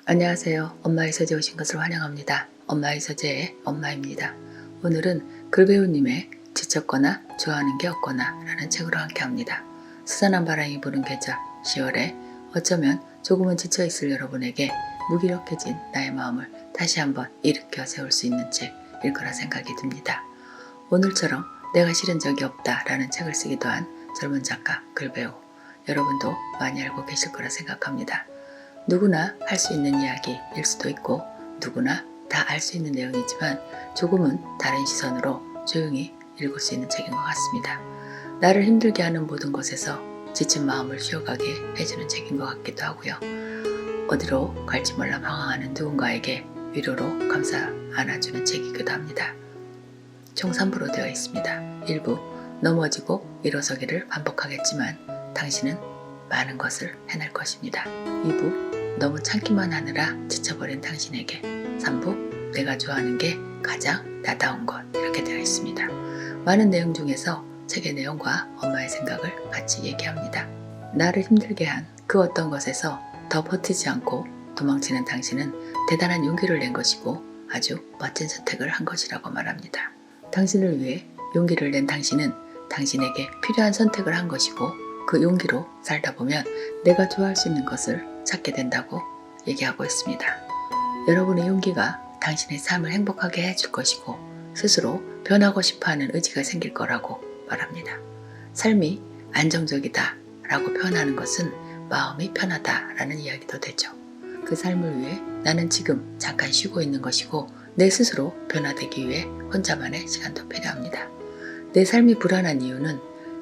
안녕하세요. 엄마의 서재 오신 것을 환영합니다. 엄마의 서재의 엄마입니다. 오늘은 글배우님의 지쳤거나 좋아하는 게 없거나 라는 책으로 함께합니다. 스산한 바람이 부는 계절 10월에 어쩌면 조금은 지쳐있을 여러분에게 무기력해진 나의 마음을 다시 한번 일으켜 세울 수 있는 책일 거라 생각이 듭니다. 오늘처럼 내가 싫은 적이 없다 라는 책을 쓰기도 한 젊은 작가 글배우, 여러분도 많이 알고 계실 거라 생각합니다. 누구나 할 수 있는 이야기일 수도 있고 누구나 다 알 수 있는 내용이지만 조금은 다른 시선으로 조용히 읽을 수 있는 책인 것 같습니다. 나를 힘들게 하는 모든 것에서 지친 마음을 쉬어가게 해주는 책인 것 같기도 하고요. 어디로 갈지 몰라 방황하는 누군가에게 위로로 감싸 안아주는 책이기도 합니다. 총 3부로 되어 있습니다. 1부, 넘어지고 일어서기를 반복하겠지만 당신은 많은 것을 해낼 것입니다. 2부, 너무 참기만 하느라 지쳐버린 당신에게. 3부, 내가 좋아하는 게 가장 나다운 것, 이렇게 되어 있습니다. 많은 내용 중에서 책의 내용과 엄마의 생각을 같이 얘기합니다. 나를 힘들게 한 그 어떤 것에서 더 버티지 않고 도망치는 당신은 대단한 용기를 낸 것이고 아주 멋진 선택을 한 것이라고 말합니다. 당신을 위해 용기를 낸 당신은 당신에게 필요한 선택을 한 것이고 그 용기로 살다 보면 내가 좋아할 수 있는 것을 찾게 된다고 얘기하고 있습니다. 여러분의 용기가 당신의 삶을 행복하게 해줄 것이고 스스로 변하고 싶어하는 의지가 생길 거라고 말합니다. 삶이 안정적이다 라고 표현하는 것은 마음이 편하다 라는 이야기도 되죠. 그 삶을 위해 나는 지금 잠깐 쉬고 있는 것이고 내 스스로 변화되기 위해 혼자만의 시간도 필요합니다. 내 삶이 불안한 이유는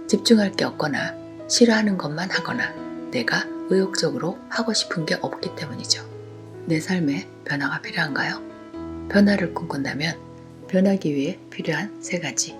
집중할 게 없거나 싫어하는 것만 하거나 내가 의욕적으로 하고 싶은 게 없기 때문이죠. 내 삶에 변화가 필요한가요? 변화를 꿈꾼다면 변하기 위해 필요한 3가지.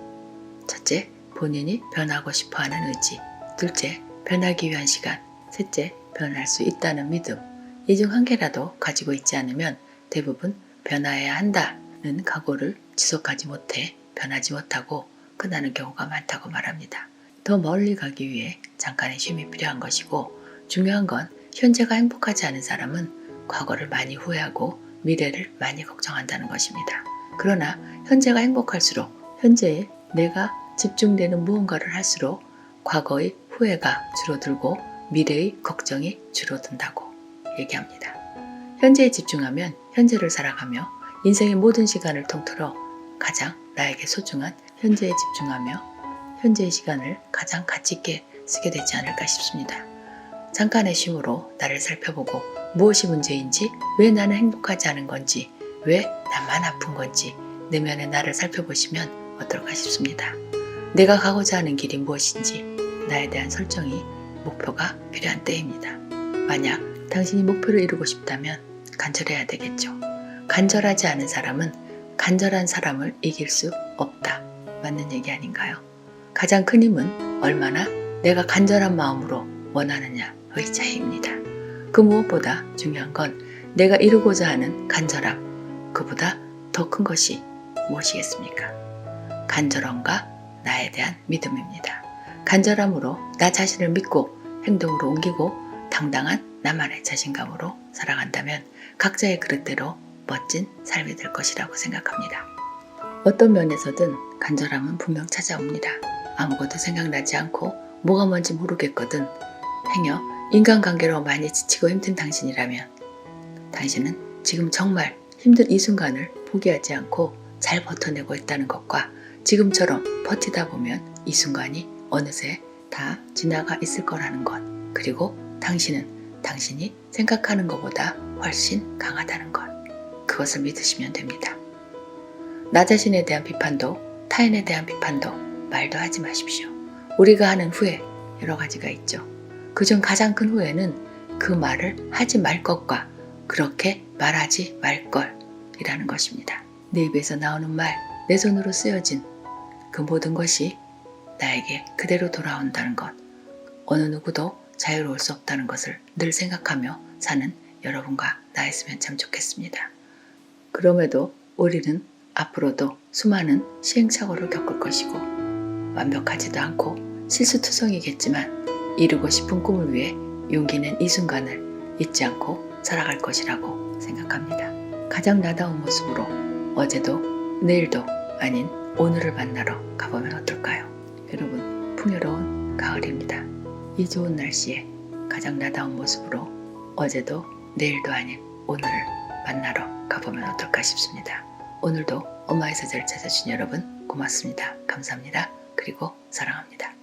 첫째, 본인이 변하고 싶어하는 의지. 둘째, 변하기 위한 시간. 셋째, 변할 수 있다는 믿음. 이 중 한 개라도 가지고 있지 않으면 대부분 변화해야 한다는 각오를 지속하지 못해 변하지 못하고 끝나는 경우가 많다고 말합니다. 더 멀리 가기 위해 잠깐의 쉼이 필요한 것이고 중요한 건 현재가 행복하지 않은 사람은 과거를 많이 후회하고 미래를 많이 걱정한다는 것입니다. 그러나 현재가 행복할수록 현재에 내가 집중되는 무언가를 할수록 과거의 후회가 줄어들고 미래의 걱정이 줄어든다고 얘기합니다. 현재에 집중하면 현재를 살아가며 인생의 모든 시간을 통틀어 가장 나에게 소중한 현재에 집중하며 현재의 시간을 가장 가치 있게 쓰게 되지 않을까 싶습니다. 잠깐의 쉼으로 나를 살펴보고 무엇이 문제인지, 왜 나는 행복하지 않은 건지, 왜 나만 아픈 건지 내면의 나를 살펴보시면 어떨까 싶습니다. 내가 가고자 하는 길이 무엇인지 나에 대한 설정이 목표가 필요한 때입니다. 만약 당신이 목표를 이루고 싶다면 간절해야 되겠죠. 간절하지 않은 사람은 간절한 사람을 이길 수 없다. 맞는 얘기 아닌가요? 가장 큰 힘은 얼마나 내가 간절한 마음으로 원하느냐의 차이입니다. 그 무엇보다 중요한 건 내가 이루고자 하는 간절함, 그보다 더 큰 것이 무엇이겠습니까? 간절함과 나에 대한 믿음입니다. 간절함으로 나 자신을 믿고 행동으로 옮기고 당당한 나만의 자신감으로 살아간다면 각자의 그릇대로 멋진 삶이 될 것이라고 생각합니다. 어떤 면에서든 간절함은 분명 찾아옵니다. 아무것도 생각나지 않고 뭐가 뭔지 모르겠거든 행여 인간관계로 많이 지치고 힘든 당신이라면 당신은 지금 정말 힘든 이 순간을 포기하지 않고 잘 버텨내고 있다는 것과 지금처럼 버티다 보면 이 순간이 어느새 다 지나가 있을 거라는 것, 그리고 당신은 당신이 생각하는 것보다 훨씬 강하다는 것, 그것을 믿으시면 됩니다. 나 자신에 대한 비판도 타인에 대한 비판도 말도 하지 마십시오. 우리가 하는 후회 여러 가지가 있죠. 그중 가장 큰 후회는 그 말을 하지 말 것과 그렇게 말하지 말 걸이라는 것입니다. 내 입에서 나오는 말, 내 손으로 쓰여진 그 모든 것이 나에게 그대로 돌아온다는 것, 어느 누구도 자유로울 수 없다는 것을 늘 생각하며 사는 여러분과 나였으면 참 좋겠습니다. 그럼에도 우리는 앞으로도 수많은 시행착오를 겪을 것이고 완벽하지도 않고 실수투성이겠지만 이루고 싶은 꿈을 위해 용기 낸 이 순간을 잊지 않고 살아갈 것이라고 생각합니다. 가장 나다운 모습으로 어제도 내일도 아닌 오늘을 만나러 가보면 어떨까요? 여러분, 풍요로운 가을입니다. 이 좋은 날씨에 가장 나다운 모습으로 어제도 내일도 아닌 오늘을 만나러 가보면 어떨까 싶습니다. 오늘도 엄마의 사제를 찾아주신 여러분 고맙습니다. 감사합니다. 그리고 사랑합니다.